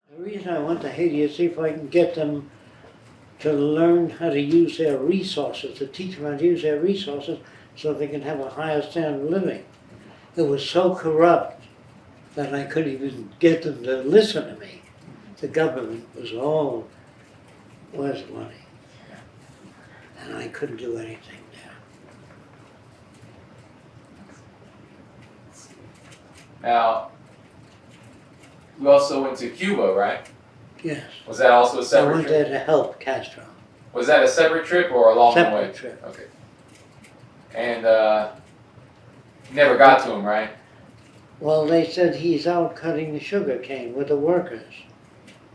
The reason I went to Haiti is see if I can get them to learn how to use their resources, to teach them how to use their resources so they can have a higher standard of living. It was so corrupt that I couldn't even get them to listen to me. The government was all, was money. And I couldn't do anything there. Now, you also went to Cuba, right? Yes. Was that also a I separate went trip? there to help Castro. Was that a separate trip or along the way? Separate trip. Okay. And you never got to him, right? Well, they said he's out cutting the sugar cane with the workers.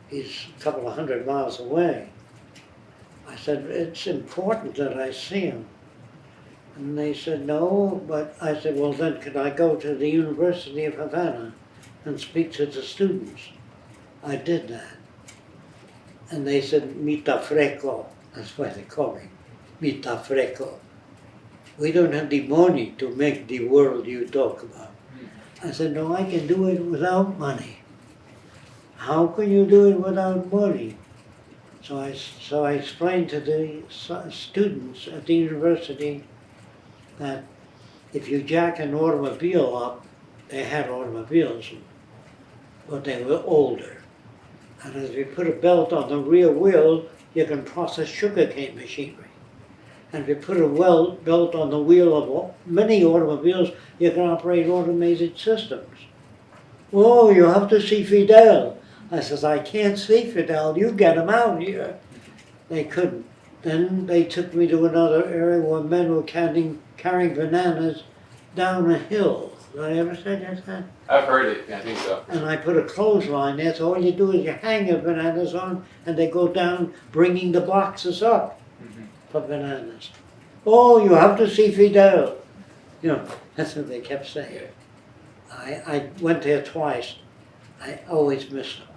He's a couple of 100 miles away. I said, it's important that I see him. And they said, no, but I said, well then could I go to the University of Havana and speak to the students? I did that. And they said, Mita Freco. That's why they call me, Mita Freco. We don't have the money to make the world you talk about. I said, no, I can do it without money. How can you do it without money? So I explained to the students at the university that if you jack an automobile up, they had automobiles, but they were older. And if you put a belt on the rear wheel, you can process sugarcane machinery. And if you put a belt on the wheel of many automobiles, you can operate automated systems. Oh, you have to see Fidel. I says, I can't see Fidel, you get him out here. They couldn't. Then they took me to another area where men were carrying bananas down a hill. Did I ever say that? I've heard it, I think so. And I put a clothesline there, so all you do is you hang your bananas on, and they go down bringing the boxes up for bananas. Oh, you have to see Fidel. You know, that's what they kept saying. I went there twice. I always missed them.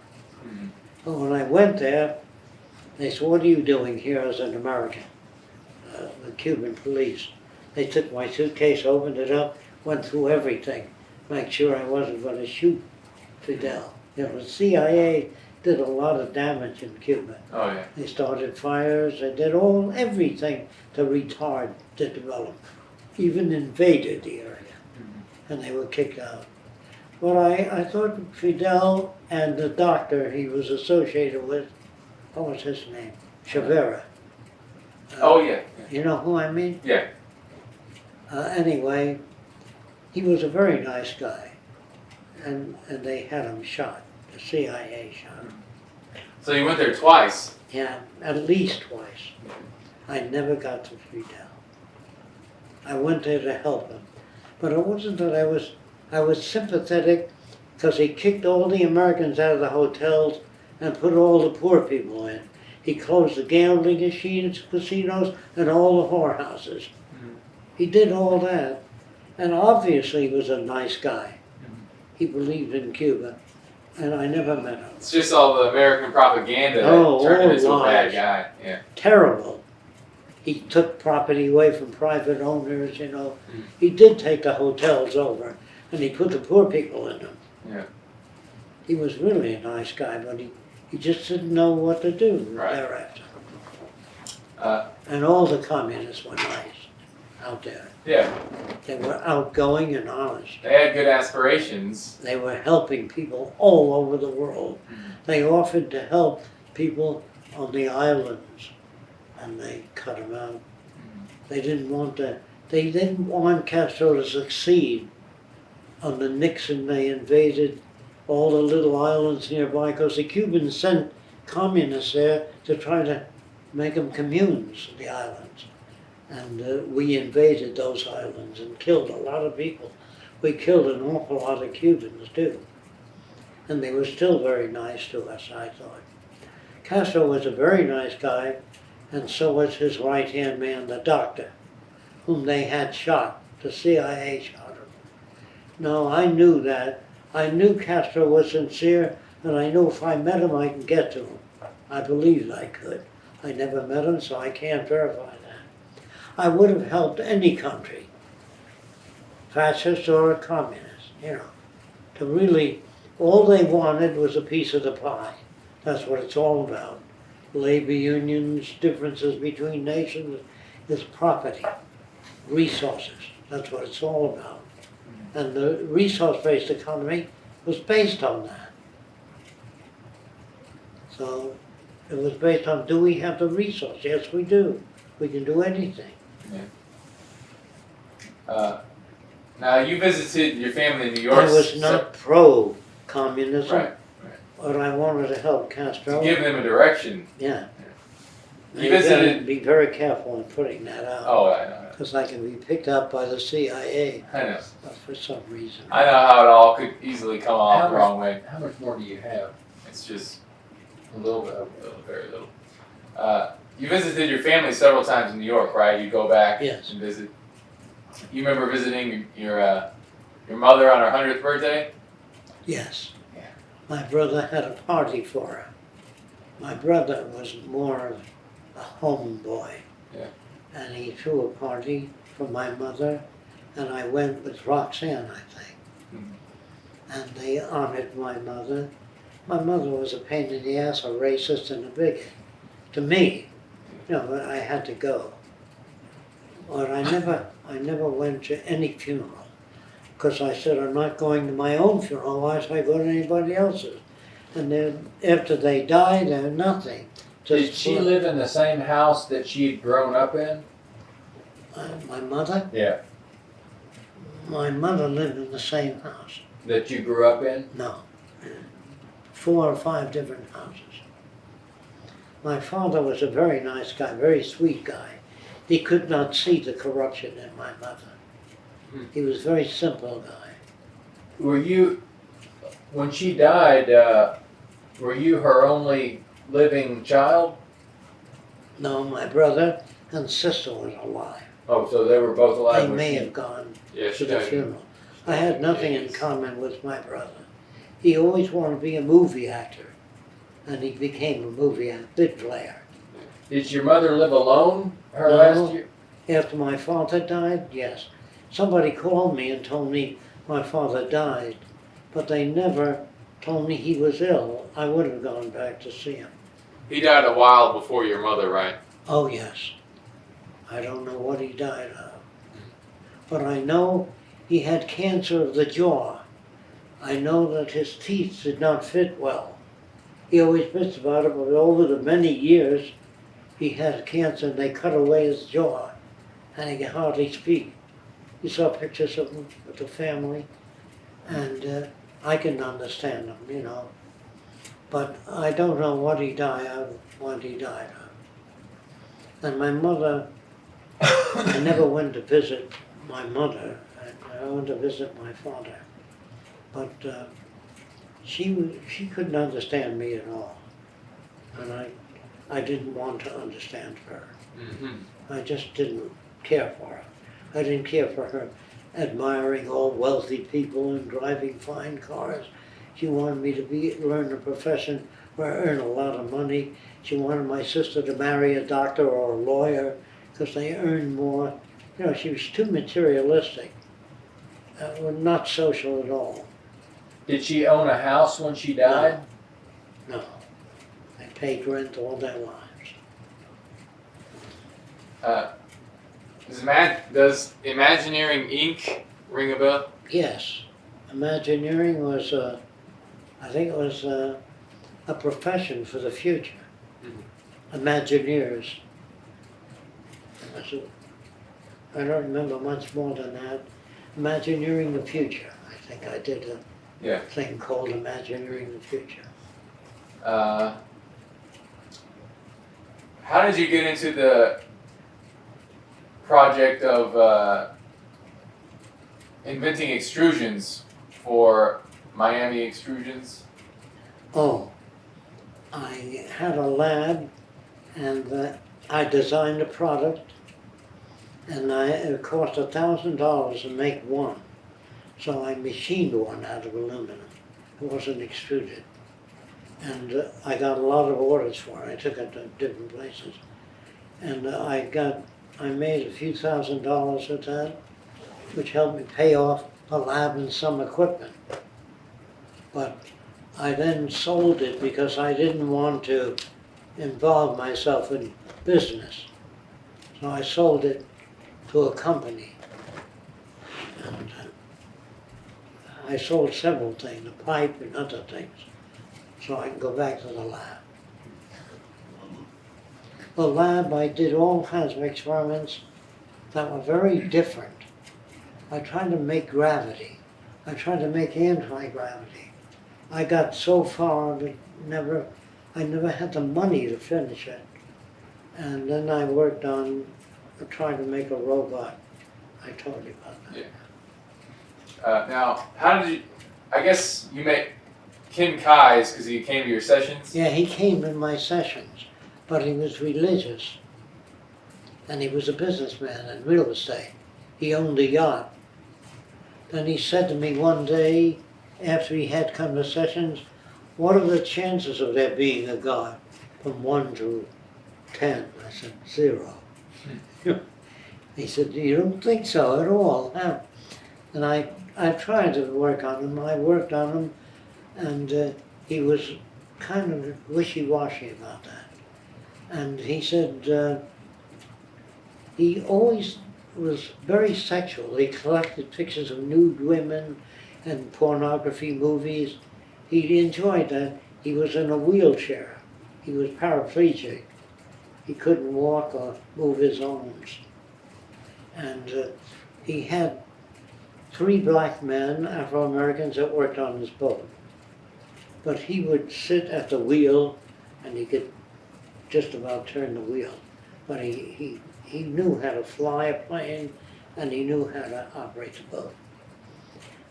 But when I went there, they said, what are you doing here as an American? The Cuban police. They took my suitcase, opened it up, went through everything, make sure I wasn't going to shoot Fidel. You know, the CIA did a lot of damage in Cuba. Oh, yeah. They started fires, they did everything to retard the development, even invaded the area, and they were kicked out. But I thought Fidel and the doctor he was associated with, what was his name? Chavera. Oh, yeah. You know who I mean? Yeah. Anyway, he was a very nice guy, and they had him shot. The CIA shot him. So you went there twice? Yeah, at least twice. I never got to Fidel. I went there to help him. But it wasn't that I was sympathetic because he kicked all the Americans out of the hotels and put all the poor people in. He closed the gambling machines, casinos, and all the whorehouses. He did all that. And obviously he was a nice guy. He believed in Cuba. And I never met him. It's just all the American propaganda that turned him into a bad guy. Yeah. Terrible. He took property away from private owners, you know. He did take the hotels over, and he put the poor people in them. Yeah. He was really a nice guy, but he just didn't know what to do thereafter. And all the communists were nice out there. Yeah. They were outgoing and honest. They had good aspirations. They were helping people all over the world. They offered to help people on the islands, and they cut them out. They didn't want Castro to succeed. Under Nixon, they invaded all the little islands nearby because the Cubans sent communists there to try to make them communes, the islands. And we invaded those islands and killed a lot of people. We killed an awful lot of Cubans too. And they were still very nice to us, I thought. Castro was a very nice guy, and so was his right-hand man, the doctor, whom they had shot. The CIA shot him. No, I knew that. I knew Castro was sincere, and I knew if I met him, I could get to him. I believed I could. I never met him, so I can't verify that. I would have helped any country, fascist or a communist, you know, to really, all they wanted was a piece of the pie. That's what it's all about. Labor unions, differences between nations, is property, resources. That's what it's all about. And the resource-based economy was based on that. So it was based on, do we have the resource? Yes, we do. We can do anything. Now, you visited your family in New York. I was not pro-communism, Right. but I wanted to help Castro. To give them a direction. Yeah. You visited. Be very careful in putting that out. Oh, I know. Because I can be picked up by the CIA I know. for some reason. I know how it all could easily come off the wrong way. How much more do you have? It's just a little bit, very little. You visited your family several times in New York, right? You go back Yes. and visit. You remember visiting your mother on her 100th birthday? Yes. Yeah. My brother had a party for her. My brother was more of a homeboy. Yeah. And he threw a party for my mother, and I went with Roxanne, I think. Mm-hmm. And they honored my mother. My mother was a pain in the ass, a racist and a bigot. To me, but I had to go. But I never went to any funeral, because I said, I'm not going to my own funeral, why should I go to anybody else's? And then after they died, they're nothing. Did she live in the same house that she'd grown up in? My mother? Yeah. My mother lived in the same house. That you grew up in? No. 4 or 5 different houses. My father was a very nice guy, very sweet guy. He could not see the corruption in my mother. He was a very simple guy. Were you, when she died, were you her only living child? No, my brother and sister was alive. Oh, so they were both alive They when may she... have gone Yeah, to the funeral. I had nothing in common with my brother. He always wanted to be a movie actor, and he became a movie actor, big player. Did your mother live alone her No. last year? After my father died, yes. Somebody called me and told me my father died, but they never told me he was ill. I would have gone back to see him. He died a while before your mother, right? Oh, yes. I don't know what he died of. But I know he had cancer of the jaw. I know that his teeth did not fit well. He always bitched about it, but over the many years, he had cancer and they cut away his jaw, and he could hardly speak. You saw pictures of him with the family, and I can understand him, But I don't know what he died of. And my mother, I never went to visit my mother. I went to visit my father. But she couldn't understand me at all. And I didn't want to understand her. Mm-hmm. I just didn't care for her. I didn't care for her admiring all wealthy people and driving fine cars. She wanted me to learn a profession where I earn a lot of money. She wanted my sister to marry a doctor or a lawyer because they earned more. She was too materialistic. Not social at all. Did she own a house when she died? No. They paid rent all their lives. Does Imagineering Inc. ring a bell? Yes. Imagineering was, I think it was a profession for the future. Imagineers. I don't remember much more than that. Imagineering the future. I think I did a thing called Imagineering the Future. How did you get into the project of inventing extrusions for Miami Extrusions? Oh, I had a lab and I designed a product and it cost $1,000 to make one. So I machined one out of aluminum. It wasn't extruded. And I got a lot of orders for it. I took it to different places. And I made a few $1,000s with that, which helped me pay off a lab and some equipment. But I then sold it because I didn't want to involve myself in business. So I sold it to a company. And I sold several things, a pipe and other things, so I can go back to the lab. The lab, I did all kinds of experiments that were very different. I tried to make gravity. I tried to make anti-gravity. I got so far, but I never had the money to finish it. And then I worked on trying to make a robot. I told you about that. Yeah. Now, how did you? I guess you met Ken Kai's because he came to your sessions. Yeah, he came in my sessions, but he was religious. And he was a businessman in real estate. He owned a yacht. Then he said to me one day, after he had come to sessions, what are the chances of there being a God? From 1 to 10. I said, 0. He said, you don't think so at all, huh? And I tried to work on him. I worked on him, and he was kind of wishy-washy about that. And he said, he always was very sexual. He collected pictures of nude women and pornography movies. He enjoyed that. He was in a wheelchair. He was paraplegic. He couldn't walk or move his arms. And he had 3 black men, Afro-Americans, that worked on his boat. But he would sit at the wheel, and he could just about turn the wheel. But he knew how to fly a plane, and he knew how to operate the boat.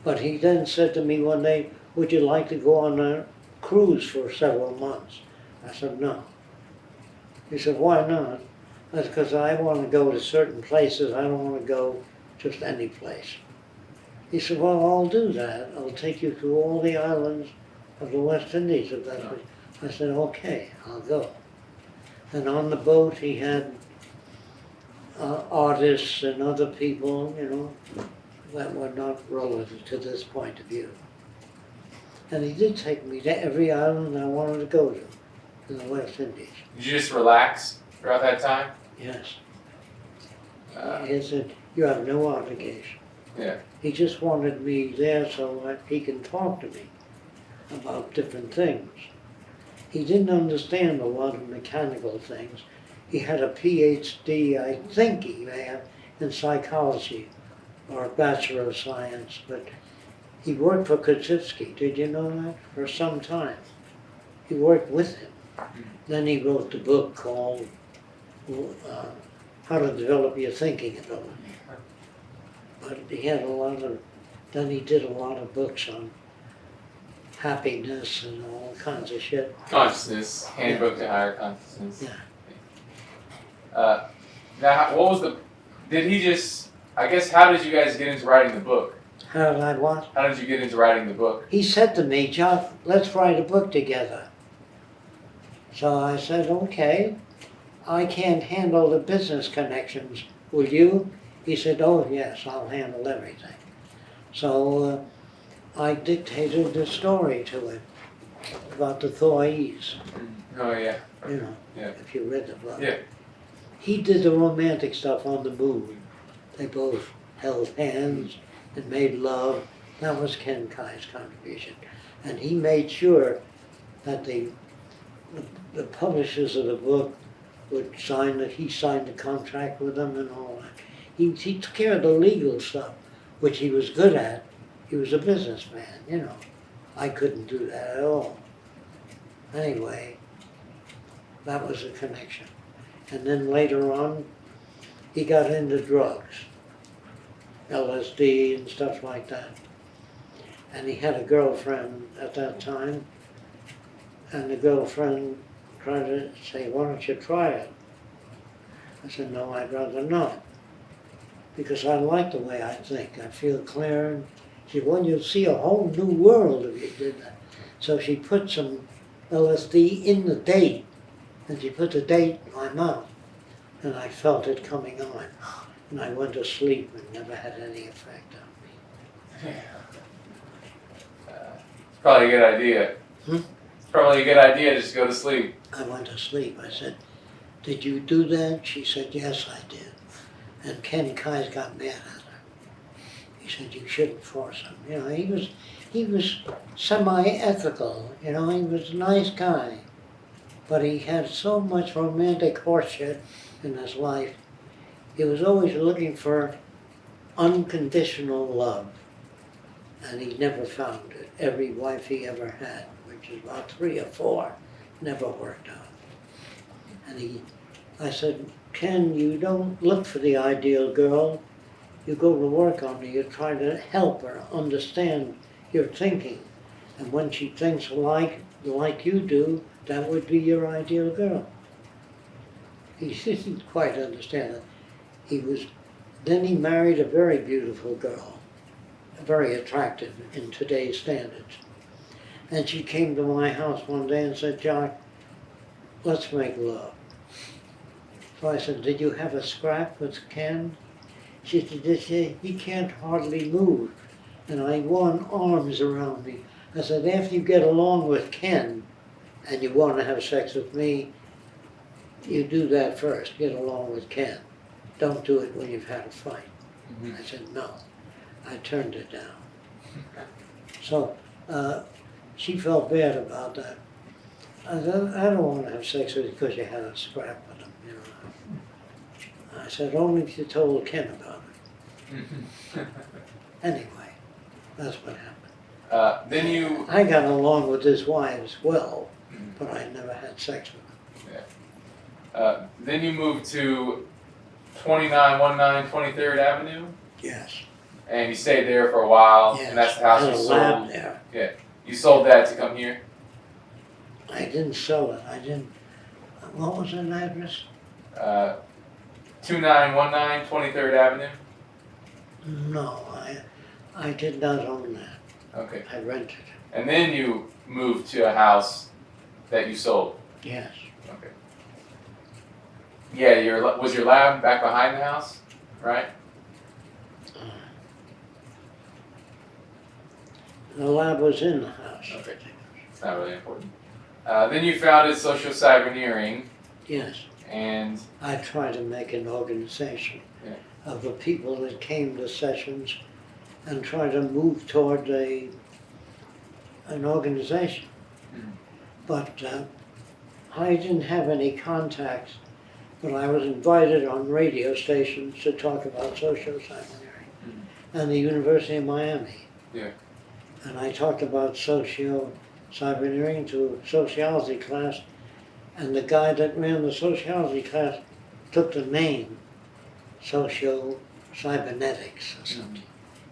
But he then said to me one day, would you like to go on a cruise for several months? I said, no. He said, why not? That's because I want to go to certain places. I don't want to go just any place. He said, well, I'll do that. I'll take you to all the islands of the West Indies if that's what. I said, okay, I'll go. And on the boat he had artists and other people, you know, that were not relative to this point of view. And he did take me to every island I wanted to go to in the West Indies. Did you just relax throughout that time? Yes. He said, you have no obligation. Yeah. He just wanted me there so that he can talk to me about different things. He didn't understand a lot of mechanical things. He had a PhD, I think he may have, in psychology, or a Bachelor of Science, but he worked for Koczynski, did you know that? For some time. He worked with him. Then he wrote the book called How to Develop Your Thinking Ability. But he had a lot of, then he did a lot of books on happiness and all kinds of shit. Consciousness, Handbook to Higher Consciousness. Yeah. Now, what was the, did he just, I guess, how did you guys get into writing the book? How did I what? How did you get into writing the book? He said to me, Jacque, let's write a book together. So I said, okay. I can't handle the business connections. Will you? He said, oh yes, I'll handle everything. So I dictated the story to him about the Thais, Oh, yeah. you know, Yeah. if you read the book. Yeah. He did the romantic stuff on the moon. They both held hands and made love. That was Ken Kai's contribution. And he made sure that the publishers of the book would sign that he signed a contract with them and all that. He took care of the legal stuff, which he was good at. He was a businessman, you know. I couldn't do that at all. Anyway, that was a connection. And then later on, he got into drugs, LSD and stuff like that. And he had a girlfriend at that time, and the girlfriend tried to say, why don't you try it? I said, no, I'd rather not. Because I like the way I think. I feel clear. She said, well, you'll see a whole new world if you did that. So she put some LSD in the date, and she put the date in my mouth. And I felt it coming on. And I went to sleep and never had any effect on me. It's probably a good idea. It's probably a good idea to just go to sleep. I went to sleep. I said, "Did you do that?" She said, "Yes, I did." And Ken Kai's got mad at her. He said, "You shouldn't force him." You know, he was semi-ethical. You know, he was a nice guy, but he had so much romantic horseshit in his life. He was always looking for unconditional love, and he never found it. Every wife he ever had, which is about 3 or 4, never worked out. And I said, "Ken, you don't look for the ideal girl. You go to work on her. You try to help her understand your thinking. And when she thinks like you do, that would be your ideal girl." He didn't quite understand it. Then he married a very beautiful girl, very attractive in today's standards. And she came to my house one day and said, "Jacque, let's make love." So I said, "Did you have a scrap with Ken?" She said, "He can't hardly move." And I won arms around me. I said, "After you get along with Ken and you want to have sex with me, you do that first, get along with Ken. Don't do it when you've had a fight." I said, "No." I turned it down. So she felt bad about that. I said, "I don't want to have sex with you because you had a scrap with him." You know. I said, "Only if you told Ken about it." Anyway, that's what happened. Then you I got along with his wives well, but I never had sex with them. then you moved to 2919 23rd Avenue, Yes. and you stayed there for a while. Yes. And that's the house Had you a lab sold. there. You sold that to come here. I didn't sell it. I didn't. What was that address? 2919 23rd Avenue. No, I did not own that. Okay. I rented. And then you moved to a house that you sold. Yes. Okay. Yeah, was your lab back behind the house, right? The lab was in the house. Okay. It's not really important. Then you founded Social Cyberneering, Yes. and I tried to make an organization of the people that came to sessions and try to move toward an organization. But I didn't have any contacts, but I was invited on radio stations to talk about social cyberneering and the University of Miami. Yeah. And I talked about socio cyberneering to a sociology class, and the guy that ran the sociology class took the name socio-cybernetics or something.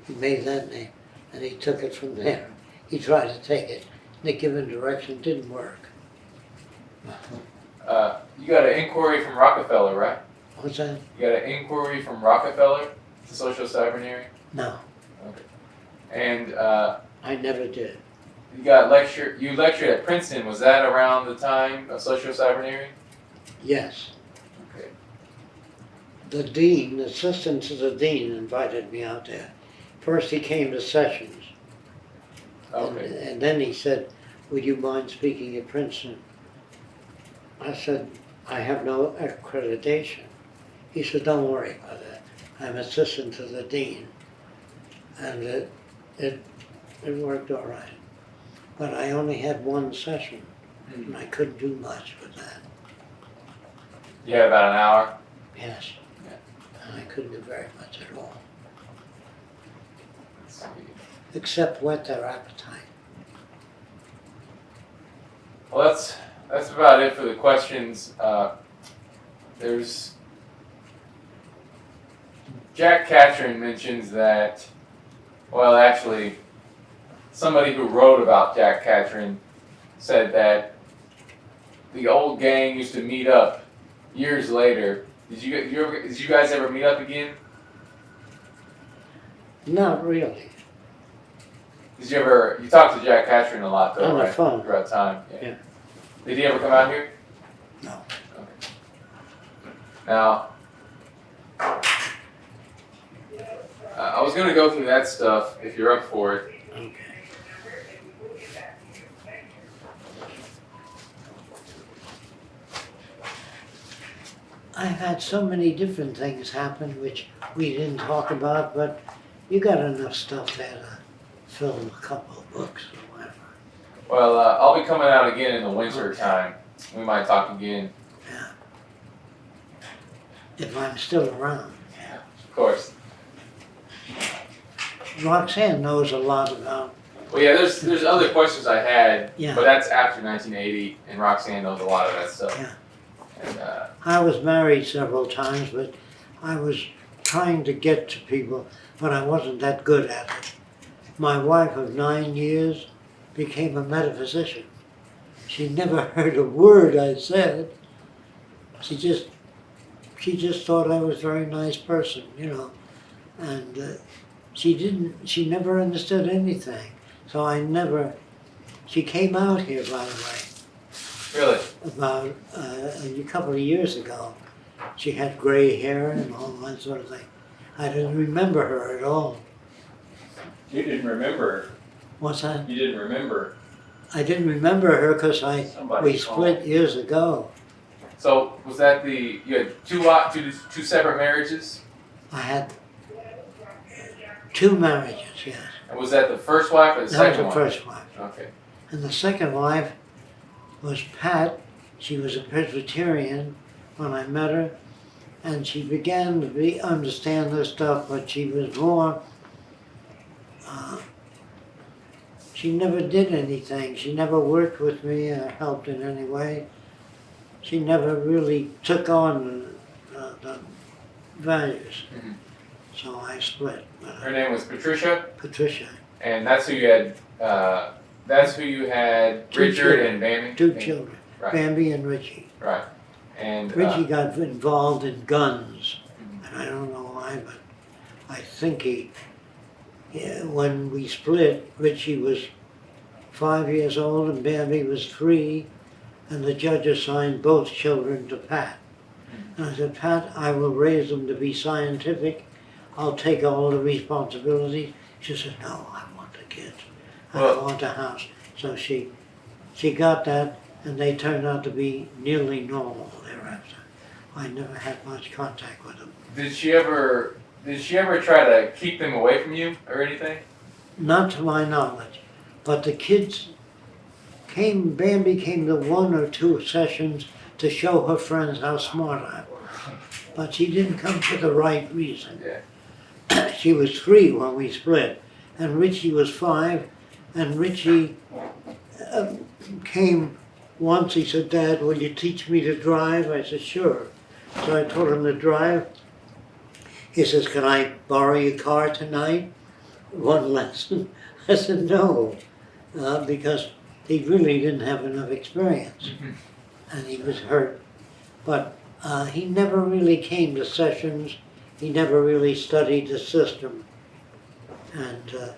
He made that name, and he took it from there. He tried to take it in a given direction, didn't work. You got an inquiry from Rockefeller, right? What's that? You got an inquiry from Rockefeller to Social Cyberneering? No, Okay. And I never did. you lectured at Princeton. Was that around the time of Social Cyberneering? Yes. Okay. The dean, the assistant to the dean, invited me out there. First he came to sessions, Okay. and then he said, "Would you mind speaking at Princeton?" I said, "I have no accreditation." He said, "Don't worry about that. I'm assistant to the dean." And it worked all right. But I only had one session, and I couldn't do much with that. You had about an hour. Yes. Yeah. And I couldn't do very much at all, Let's see. except whet their appetite. Well, that's about it for the questions. There's Jack Catron mentions that. Well, actually, somebody who wrote about Jack Catron said that the old gang used to meet up years later. Did you guys ever meet up again? Not really. You talked to Jack Catron a lot though, On the right? phone. Throughout time. Yeah. Did he ever come out here? No. Okay. Now, I was going to go through that stuff if you're up for it. Okay. I had so many different things happen which we didn't talk about, but you got enough stuff there to fill a couple of books or whatever. Well, I'll be coming out again in the winter Okay. time. We might talk again. Yeah. If I'm still around. Of course. Roxanne knows a lot about, Well, yeah, there's other questions I had, Yeah. but that's after 1980, and Roxanne knows a lot of that stuff. Yeah. And, I was married several times, but I was trying to get to people, but I wasn't that good at it. My wife of 9 years became a metaphysician. She never heard a word I said. She just thought I was a very nice person, you know. And she never understood anything. So she came out here, by the way, really? about a couple of years ago. She had gray hair and all that sort of thing. I didn't remember her at all. You didn't remember. What's that? You didn't remember. I didn't remember her because Somebody we split years ago. So was that you had two separate marriages? I had 2 marriages, yes. And was that the first wife or the That was second the one? first wife. Okay. And the second wife was Pat. She was a Presbyterian when I met her. And she began to understand this stuff, but she was more, she never did anything. She never worked with me or helped in any way. She never really took on the values. Mhm. So I split. Her name was Patricia, Patricia, and that's who you had. That's who you had. Two Richard children. and Bambi. 2 children, Right. Bambi and Richie. Right. And Richie got involved in guns, Mhm. and I don't know why, but I think when we split, Richie was 5 years old and Bambi was 3, and the judge assigned both children to Pat. And I said, Pat, I will raise them to be scientific. I'll take all the responsibility. She said, no, I want the kids. I Well- want the house. So she got that, and they turned out to be nearly normal thereafter. I never had much contact with them. Did she ever try to keep them away from you or anything? Not to my knowledge. But the kids Bambi came to 1 or 2 sessions to show her friends how smart I was. But she didn't come for the right reason. Yeah. She was 3 when we split, and Richie was 5, and Richie came once. He said, Dad, will you teach me to drive? I said, sure. So I taught him to drive. He says, can I borrow your car tonight? 1 lesson. I said, no, because he really didn't have enough experience, and he was hurt. But he never really came to sessions. He never really studied the system. And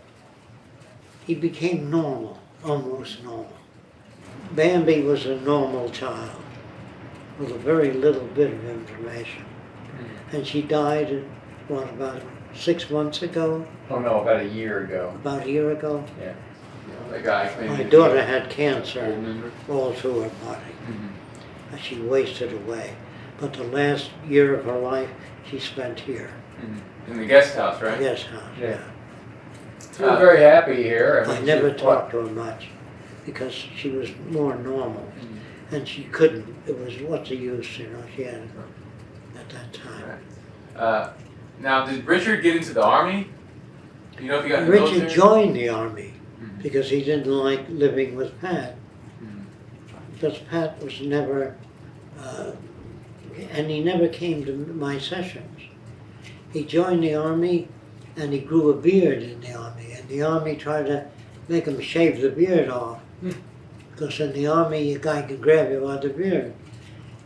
he became normal, almost normal. Bambi was a normal child with a very little bit of information. And she died, about 6 months ago? Oh no, about a year ago. About a year ago? The guy claimed My to be daughter had a cancer member. all through her body. Mhm. And she wasted away. But the last year of her life, she spent here. Mhm. In the guest house, right? Guest house, Yeah. yeah. You were very happy here. I never talked to her much because she was more normal. And she couldn't. It was, what's the use, you know, she had it at that time. Now, did Richard get into the army? You know if he got in the Richard military? joined the army Mhm. because he didn't like living with Pat. Mhm. Because Pat was never, and he never came to my sessions. He joined the army and he grew a beard in the army, and the army tried to make him shave the beard off. Because in the army, a guy could grab you by the beard.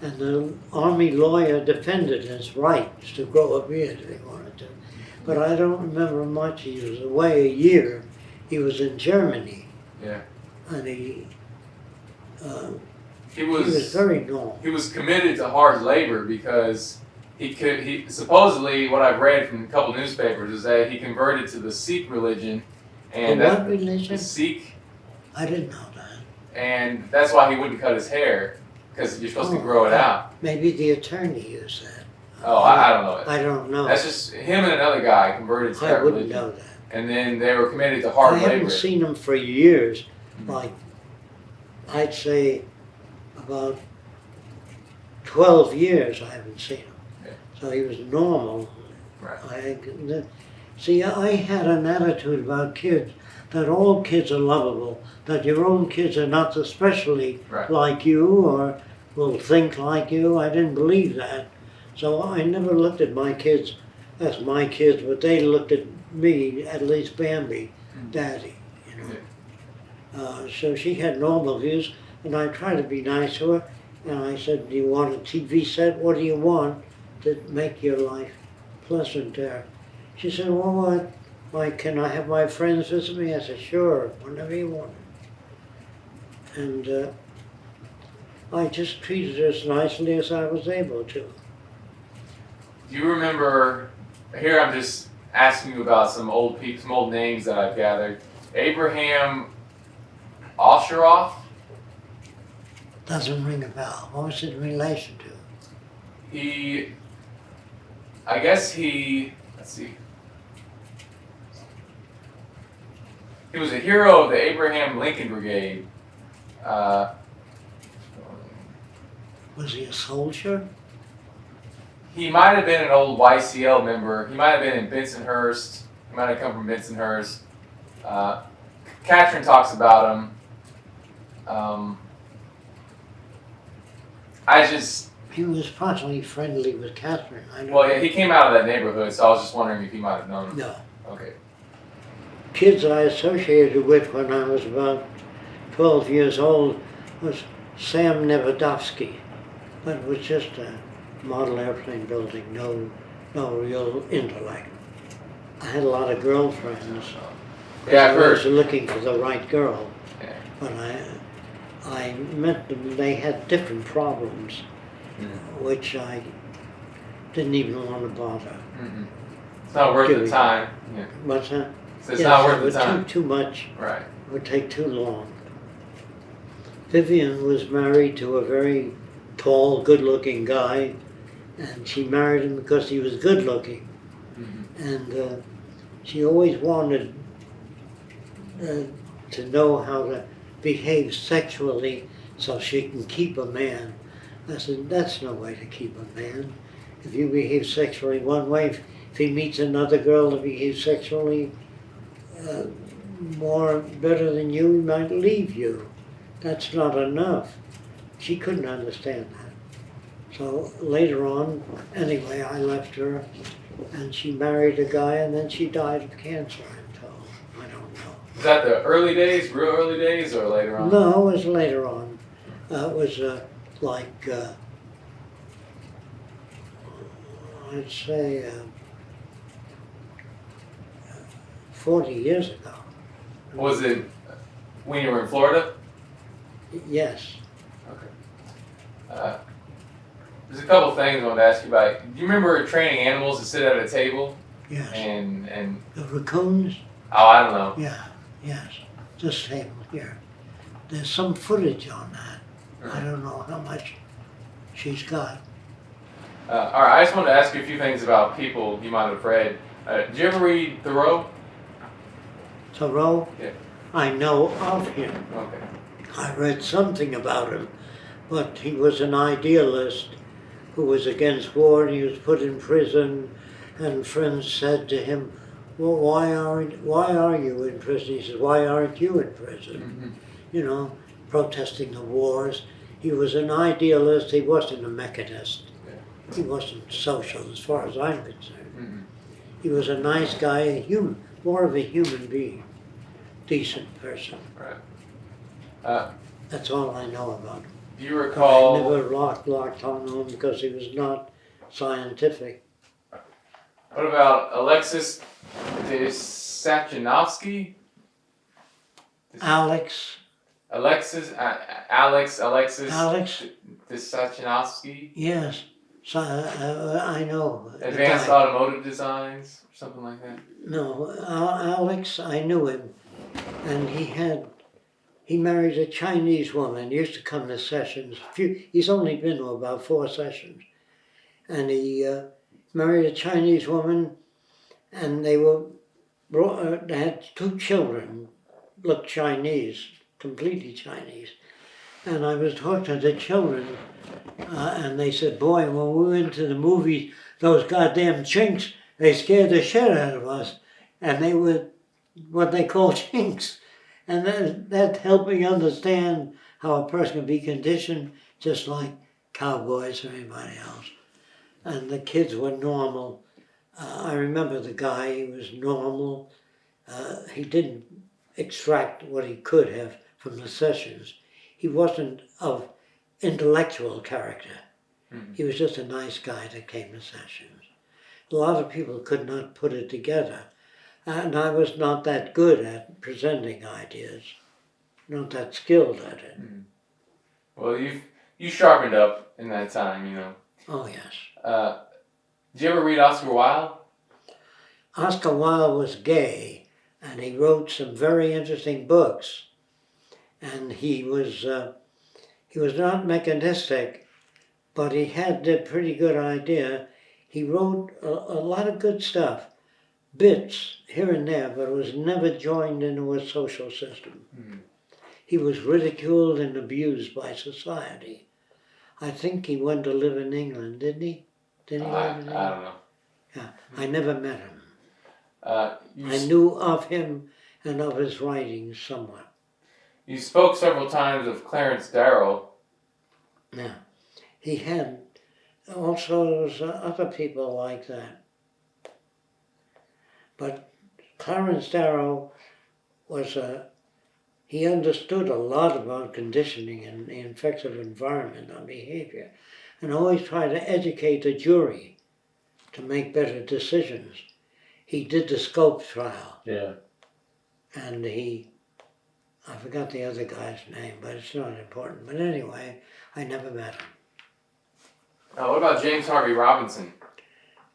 And the army lawyer defended his rights to grow a beard if he wanted to. But I don't remember much. He was away a year. He was in Germany. Yeah. And he He was was very normal. he was committed to hard labor because he supposedly, what I've read from a couple newspapers is that he converted to the Sikh religion, and The what the religion? Sikh, I didn't know that. and that's why he wouldn't cut his hair, because you're supposed to grow it out. Maybe the attorney used that. Oh, I don't know it. I don't know. That's just him and another guy converted to I that wouldn't religion. know that. And then they were committed to I hard haven't labor. seen him for years. Mhm. Like, I'd say about 12 years I haven't seen him. Yeah. So he was normal. Right. See, I had an attitude about kids, that all kids are lovable, that your own kids are not especially Right. like you or will think like you. I didn't believe that. So I never looked at my kids as my kids, but they looked at me, at least Bambi, Daddy, you know. So she had normal views, and I tried to be nice to her. And I said, do you want a TV set? What do you want to make your life pleasant there? She said, well, what? Like, can I have my friends visit me? I said, sure, whenever you want. And I just treated her as nicely as I was able to. Do you remember? Here, I'm just asking you about some old people, some old names that I've gathered. Abraham Osheroff. Doesn't ring a bell. What was it in relation to? Let's see. He was a hero of the Abraham Lincoln Brigade. Was he a soldier? He might have been an old YCL member. He might have been in Bensonhurst. He might have come from Bensonhurst. Catherine talks about him. He was possibly friendly with Catherine. I don't Well, know. yeah, he came out of that neighborhood, so I was just wondering if you might have known him. No. Okay. Kids I associated with when I was about 12 years old was Sam Nevedovsky, but it was just a model airplane building, no real intellect. I had a lot of girlfriends. Yeah, I've I was heard. looking for the right girl, Yeah. but I met them. They had different problems, which I didn't even want to bother. Mm-mm. It's not worth the time. Yeah. What's that? So it's not worth it the time. would too much. Right. It would take too long. Vivian was married to a very tall, good-looking guy, and she married him because he was good-looking. Mm-hmm. And she always wanted to know how to behave sexually so she can keep a man. I said, that's no way to keep a man. If you behave sexually one way, if he meets another girl that behaves sexually better than you, he might leave you. That's not enough. She couldn't understand that. So later on, anyway, I left her, and she married a guy, and then she died of cancer, I'm told. I don't know. Was that the early days, real early days, or later on? No, it was later on. It was I'd say 40 years ago. Was it when you were in Florida? Yes. Okay. There's a couple things I wanted to ask you about. Do you remember training animals to sit at a table? Yes. And The raccoons? oh, I don't know. Yeah, yes. This table here. There's some footage on that. I don't know how much she's got. All right, I just wanted to ask you a few things about people you might have read. Did you ever read Thoreau? Thoreau? Yeah. I know of him. Okay. I read something about him, but he was an idealist who was against war, and he was put in prison, and friends said to him, well, why are you in prison? He said, why aren't you in prison? Mm-hmm. You know, protesting the wars. He was an idealist, he wasn't a mechanist. Yeah. He wasn't social as far as I'm concerned. Mm-hmm. He was a nice guy, a human, more of a human being, decent person. Right. That's all I know about him. Do you recall? I never locked on him because he was not scientific. What about Alexis Sachanovsky? Alex Sachanovsky? Yes, so, I know. the Advanced guy. Automotive Designs, or something like that? No, Alex, I knew him, and he he married a Chinese woman, used to come to sessions. He's only been to about 4 sessions. And he married a Chinese woman, and they had 2 children, looked Chinese, completely Chinese. And I was talking to the children, and they said, boy, when we went to the movies, those goddamn chinks, they scared the shit out of us. And they were what they call chinks. And that helped me understand how a person can be conditioned just like cowboys or anybody else. And the kids were normal. I remember the guy, he was normal. He didn't extract what he could have from the sessions. He wasn't of intellectual character. Mm-hmm. He was just a nice guy that came to sessions. A lot of people could not put it together. And I was not that good at presenting ideas, not that skilled at it. Mm. Well, you sharpened up in that time, you know. Oh, yes. Did you ever read Oscar Wilde? Oscar Wilde was gay, and he wrote some very interesting books. And he was not mechanistic, but he had a pretty good idea. He wrote a lot of good stuff. Bits here and there, but it was never joined into a social system. Mm-hmm. He was ridiculed and abused by society. I think he went to live in England, didn't he? Did he live in England? I don't know. Yeah, I never met him. I knew knew of him and of his writings somewhat. You spoke several times of Clarence Darrow. Yeah, he had also there was other people like that. But Clarence Darrow was he understood a lot about conditioning and the effects of environment on behavior, and always tried to educate the jury to make better decisions. He did the Scope trial. Yeah. And I forgot the other guy's name, but it's not important. But anyway, I never met him. What about James Harvey Robinson?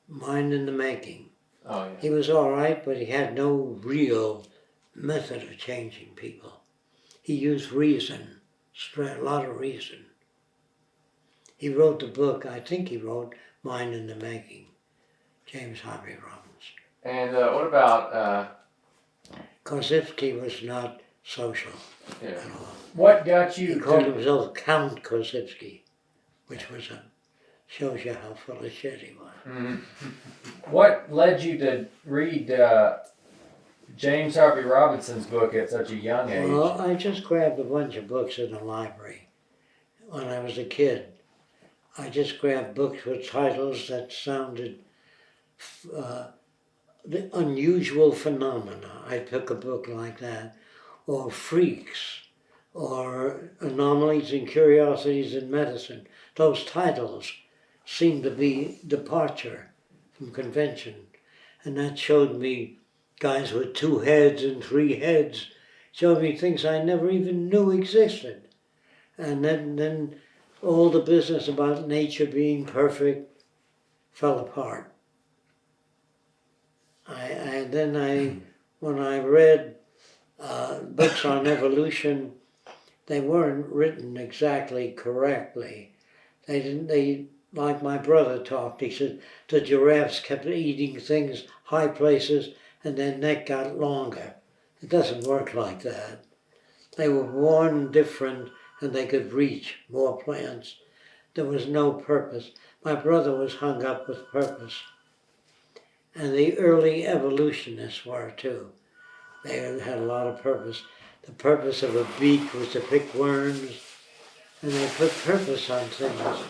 Mind in the Making. Oh, yeah. He was all right, but he had no real method of changing people. He used reason, a lot of reason. He wrote the book, I think he wrote Mind in the Making, James Harvey Robinson. And what about... Korzybski was not social at all. What got you He called himself Count Korzybski, which was shows you how full of shit he was. Mm-hmm. What led you to read James Harvey Robinson's book at such a young age? Well, I just grabbed a bunch of books in the library when I was a kid. I just grabbed books with titles that sounded the unusual phenomena. I took a book like that, or Freaks, or Anomalies and Curiosities in Medicine. Those titles seemed to be departure from convention. And that showed me guys with 2 heads and 3 heads, showed me things I never even knew existed. And then all the business about nature being perfect fell apart. When I read books on evolution, they weren't written exactly correctly. They like my brother talked, he said the giraffes kept eating things, high places, and their neck got longer. It doesn't work like that. They were born different and they could reach more plants. There was no purpose. My brother was hung up with purpose. And the early evolutionists were too. They had a lot of purpose. The purpose of a beak was to pick worms, and they put purpose on things.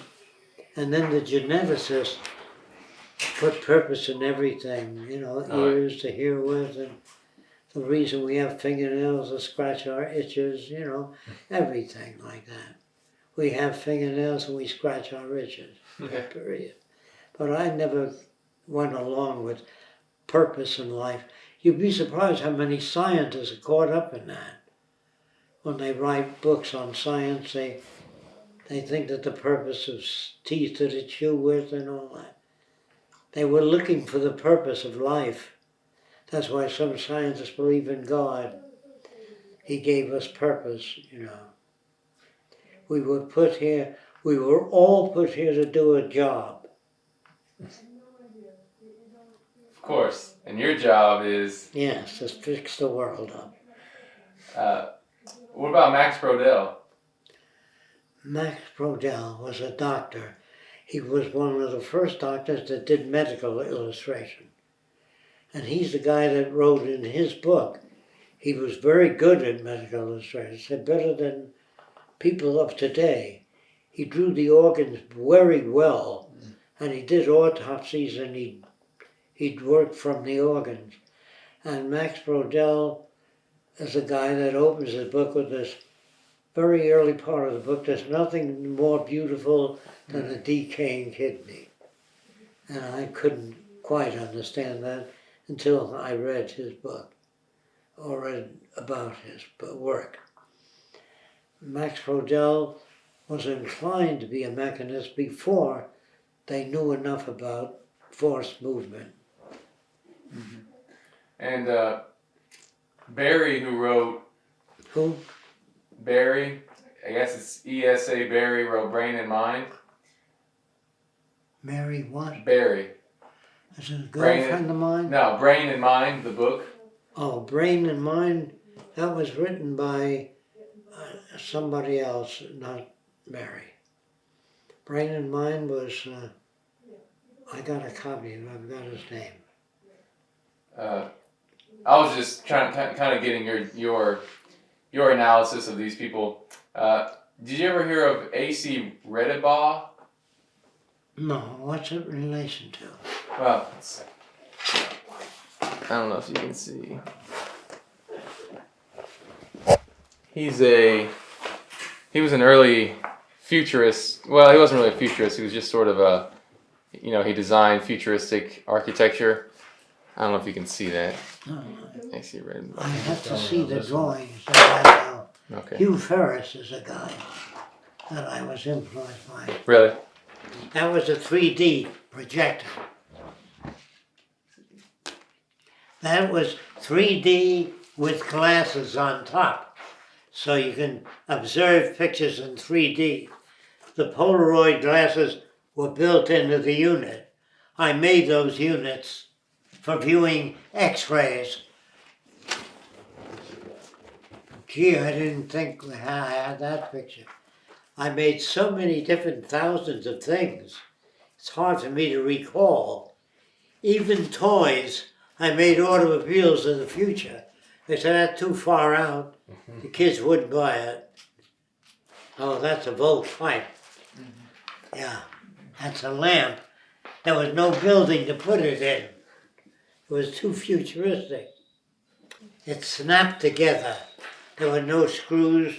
And then the geneticists put purpose in everything, ears to hear with, and the reason we have fingernails to scratch our itches, everything like that. We have fingernails and we scratch our itches, period. But I never went along with purpose in life. You'd be surprised how many scientists are caught up in that. When they write books on science, they think that the purpose is teeth to chew with and all that. They were looking for the purpose of life. That's why some scientists believe in God. He gave us purpose, you know. We were put here, we were all put here to do a job. Of course. And your job is... Yes, to fix the world up. What about Max Brodell? Max Brodell was a doctor. He was one of the first doctors that did medical illustration. And he's the guy that wrote in his book. He was very good at medical illustration, said better than people of today. He drew the organs very well, and he did autopsies, and he'd work from the organs. And Max Brodell is a guy that opens his book with this very early part of the book. There's nothing more beautiful than a decaying kidney. And I couldn't quite understand that until I read his book, or read about his work. Max Brodell was inclined to be a mechanist before they knew enough about force movement. Mm-hmm. And Barry, who wrote... Who? Barry, I guess it's E.S.A. Barry, wrote Brain and Mind. Mary what? Barry. Is it a girlfriend of mine? No, Brain and Mind, the book. Oh, Brain and Mind, that was written by somebody else, not Mary. Brain and Mind was, I got a copy, I've got his name. I was just kind of getting your analysis of these people. Did you ever hear of A.C. Redebaugh? No, what's it in relation to? Well, I don't know if you can see. He was an early futurist. Well, he wasn't really a futurist. He was just sort of he designed futuristic architecture. I don't know if you can see that. No, I see red. I have to see the drawings. I know. Okay. Hugh Ferris is a guy that I was influenced by. Really? That was a 3D projector. That was 3D with glasses on top. So you can observe pictures in 3D. The Polaroid glasses were built into the unit. I made those units for viewing X-rays. Gee, I didn't think I had that picture. I made so many different thousands of things. It's hard for me to recall. Even toys, I made automobiles of the future. They said that's too far out. The kids wouldn't buy it. Oh, that's a Volt pipe. Yeah, that's a lamp. There was no building to put it in. It was too futuristic. It snapped together. There were no screws,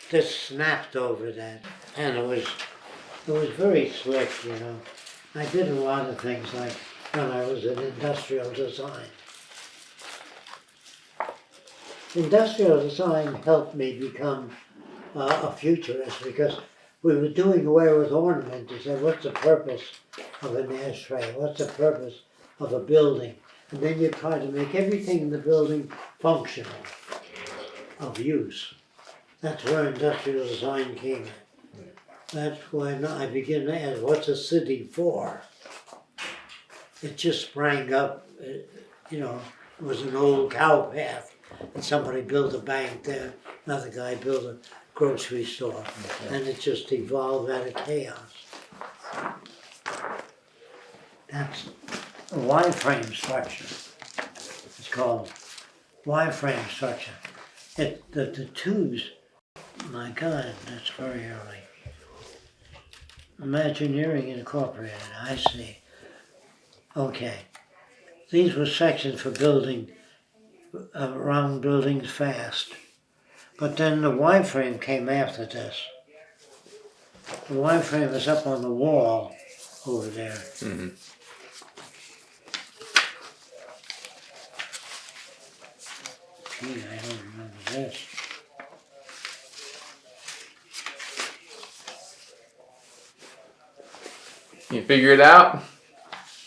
just snapped over that. And it was very slick, you know. I did a lot of things like when I was in industrial design. Industrial design helped me become a futurist because we were doing away with ornament. You said, what's the purpose of an ashtray? What's the purpose of a building? And then you try to make everything in the building functional, of use. That's where industrial design came in. That's when I began to ask, what's a city for? It just sprang up, you know, it was an old cow path. And somebody built a bank there, another guy built a grocery store. Okay. And it just evolved out of chaos. That's a Y-frame structure. It's called Y-frame structure. The tubes, my God, that's very early. Imagineering Incorporated, I see. Okay. These were sections for building, round buildings fast. But then the Y-frame came after this. The Y-frame is up on the wall over there. Mm-hmm. Gee, I don't remember this. Can you figure it out?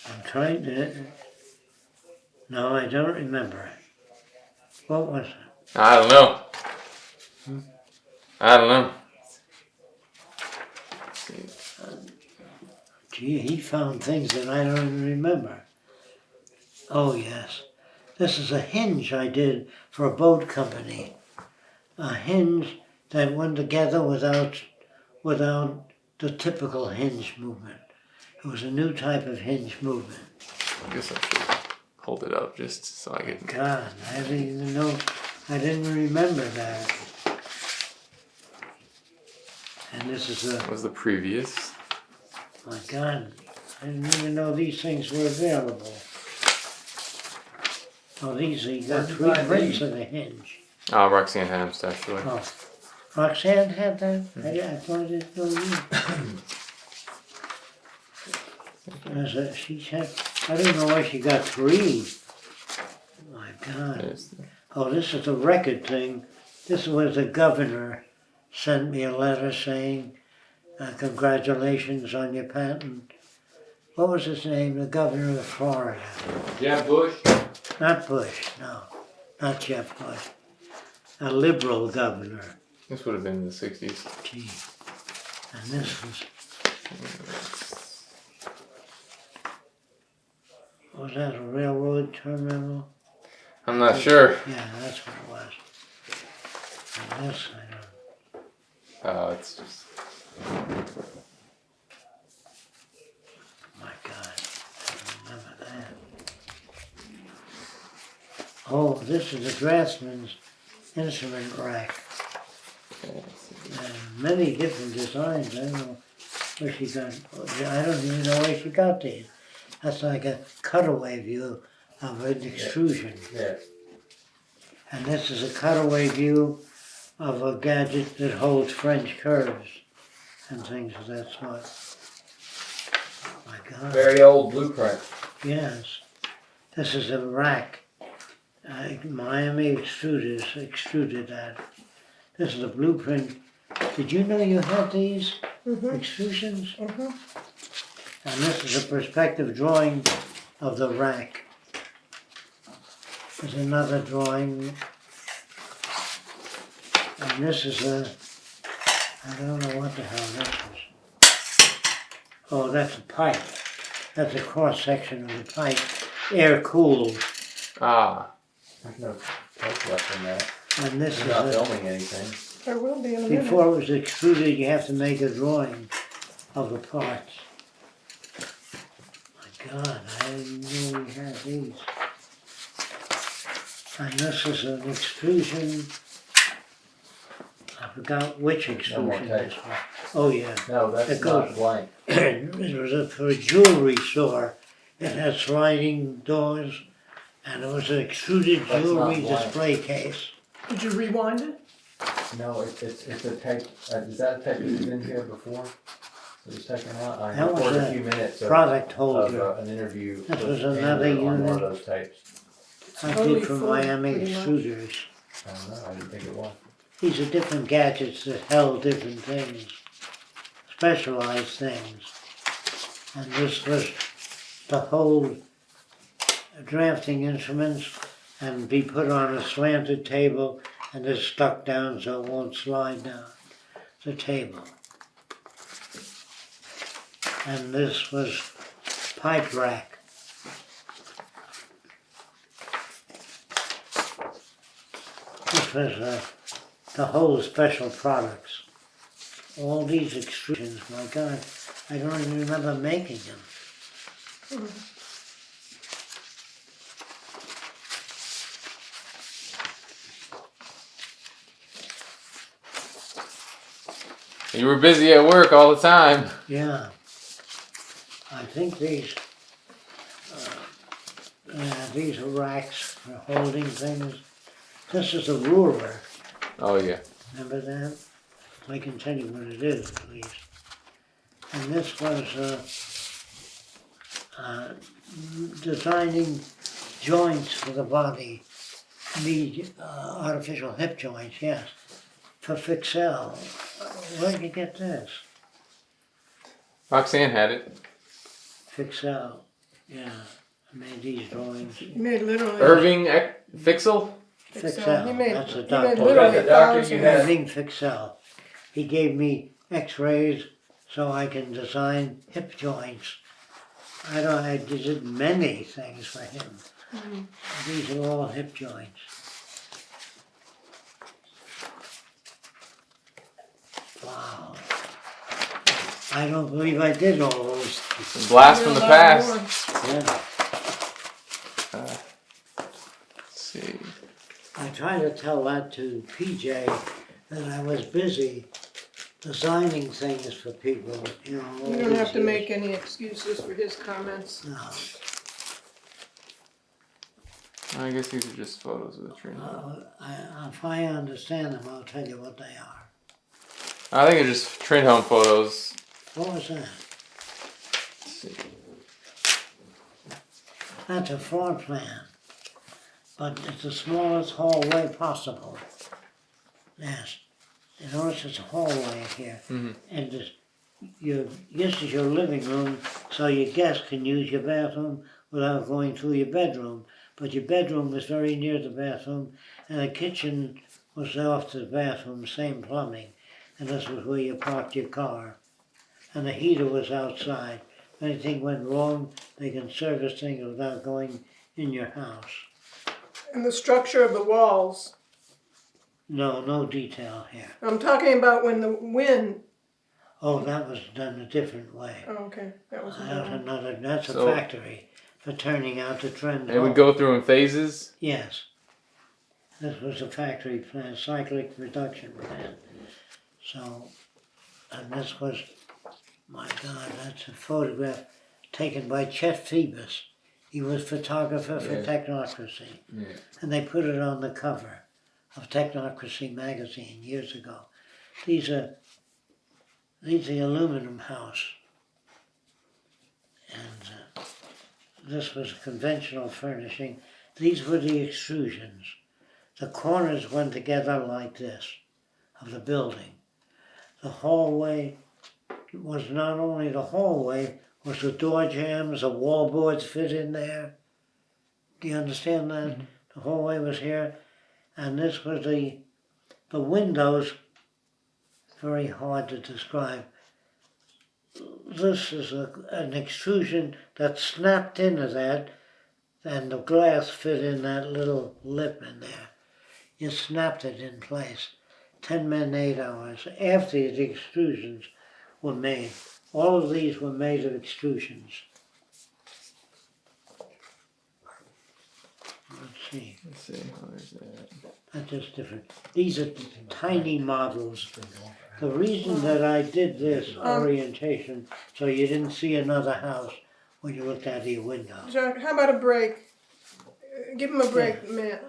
I'm trying to... No, I don't remember it. What was it? I don't know. I don't know. Gee, he found things that I don't even remember. Oh, yes. This is a hinge I did for a boat company. A hinge that went together without the typical hinge movement. It was a new type of hinge movement. I guess I should hold it up just so I can. God, I didn't even know, I didn't remember that. And this is That was the previous. my God, I didn't even know these things were available. Oh, these, you got Where'd you three find prints these? of the hinge. Oh, Roxanne had them stashed away. Oh, Roxanne had that? I thought it didn't know you. She had, I don't know why she got three. My God. There's- Oh, this is a record thing. This was the governor sent me a letter saying, congratulations on your patent. What was his name? The governor of Florida. Jeb Bush? Not Bush, no. Not Jeff Bush. A liberal governor. This would have been in the 60s. Gee. And this was that a railroad terminal? I'm not sure. Yeah, that's what it was. And this, I don't, Oh, it's just. my God, I remember that. Oh, this is a draftsman's instrument rack. And many different designs. I don't know where she got, I don't even know where she got these. That's like a cutaway view of an extrusion. Yeah. And this is a cutaway view of a gadget that holds French curves and things of that sort. My God. Very old blueprint. Yes. This is a rack. Miami extruded that. This is a blueprint. Did you know you had these extrusions? And this is a perspective drawing of the rack. There's another drawing. And this is I don't know what the hell that is. Oh, that's a pipe. That's a cross section of the pipe, air cooled. Ah. There's no tape left in that. And this You're not is filming anything. There will be in a minute. before it was extruded, you have to make a drawing of the parts. My God, I didn't know we had these. And this is an extrusion. I forgot which extrusion this was. Oh yeah. No, that's It not goes- blank. It was for a jewelry store. It had sliding doors, and it was an extruded That's jewelry not blank. display case. Did you rewind it? No, it's a tape. Is that a tape that was in here before? It was taken out. I That was recorded a a few minutes of, Product holder. an interview. This with was another Andrew on one unit. of those tapes. I Totally did from full, Miami pretty much. Extruders. I don't know. I didn't think it was. These are different gadgets that held different things, specialized things. And this was to hold drafting instruments and be put on a slanted table and it's stuck down so it won't slide down the table. And this was pipe rack. This was to hold special products. All these extrusions, my God, I don't even remember making them. You were busy at work all the time. Yeah. I think these are racks for holding things. This is a ruler, Oh yeah. remember that? I can tell you what it is at least. And this was designing joints for the body, artificial hip joints, yes, for Fixell. Where did you get this? Roxanne had it. Fixell, yeah, I made these drawings. You made literally. Irving Fixel? Fixell, He made, that's a he made doctor. Was that literally the doctor you thousands. had? Ring Fixell. He gave me x-rays so I can design hip joints. I did many things for him. Mhm. These are all hip joints. Wow. I don't believe I did all those. Some blast from the Did a lot past. more. Yeah. Let's see. I tried to tell that to PJ that I was busy designing things for people, you know. all You don't have these to years. make any excuses for his comments. No. I guess these are just photos of the tree. If I understand them, I'll tell you what they are. I think they're just train home photos. What was that? Let's see. That's a floor plan, but it's the smallest hallway possible. Yes. You notice it's a hallway here, Mhm. and this is your living room, so your guests can use your bathroom without going through your bedroom. But your bedroom was very near the bathroom, and the kitchen was off the bathroom, same plumbing. And this was where you parked your car. And the heater was outside. If anything went wrong, they can service things without going in your house. And the structure of the walls. No detail here. I'm talking about when the wind. Oh, that was done a different way. Oh, okay, that was That's a So- factory for turning out the trend. It would go through in phases. Yes. This was a factory plan, cyclic reduction plan. So, and this was, my God, that's a photograph taken by Chet Phoebus. He was photographer for Yeah. Technocracy. Yeah. And they put it on the cover of Technocracy magazine years ago. These are the aluminum house. And this was conventional furnishing. These were the extrusions. The corners went together like this, of the building. The hallway was not only the hallway, was the door jambs, the wall boards fit in there. Do you understand that? Mm-hmm. The hallway was here, and this was the windows, very hard to describe. This is an extrusion that snapped into that, and the glass fit in that little lip in there. You snapped it in place. 10 men, 8 hours after the extrusions were made. All of these were made of extrusions. Let's see, Let's see. Where's that? that's just different. These are tiny models. The reason that I did this orientation, so you didn't see another house when you looked out of your window. Jacque, how about a break? Give him a break, Matt.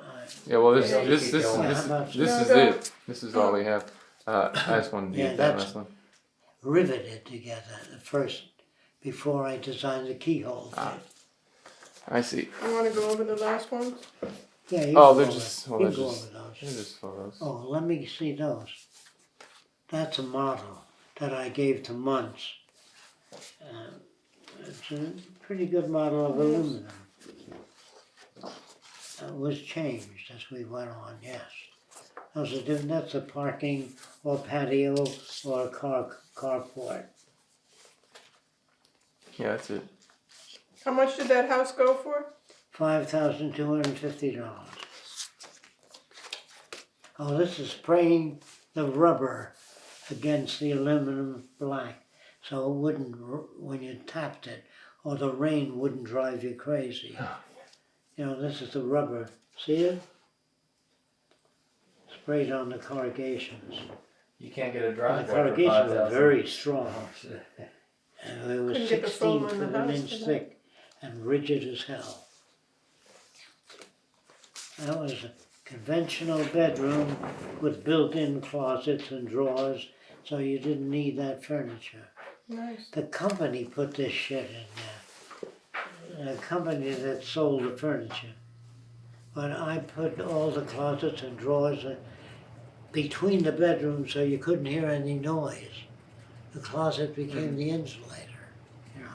Yeah. Well, this Yeah, this keep this going. this, No, this is no. it. This is all we have. I just wanted to Yeah, get that that's- last one. Riveted together at first, before I designed the keyhole. I see. You want to go over the last ones? Yeah, you Oh, can they're go just. over- Well, you they're go just. over those. They're just photos. Oh, let me see those. That's a model that I gave to Muntz. It's a pretty good model of aluminum. It was changed as we went on, yes. Those are different, that's a parking or patio or a carport. Yeah, that's it. How much did that house go for? $5,250. Oh, this is spraying the rubber against the aluminum black, so it wouldn't, when you tapped it, or the rain wouldn't drive you crazy. You know, this is the rubber. See it? Sprayed on the corrugations. You can't get a And driveway the for corrugations were 5,000. very strong. And it was Couldn't get the foam 16 on the an house inch for that. thick and rigid as hell. That was a conventional bedroom with built-in closets and drawers, so you didn't need that furniture. Nice. The company put this shit in there. The company that sold the furniture. But I put all the closets and drawers between the bedrooms so you couldn't hear any noise. The closet became the insulator, you know.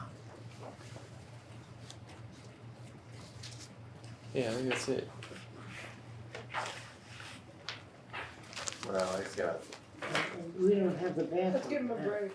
Yeah, I think that's it. Well, he's got We don't have the bathroom. Let's give him a now. break.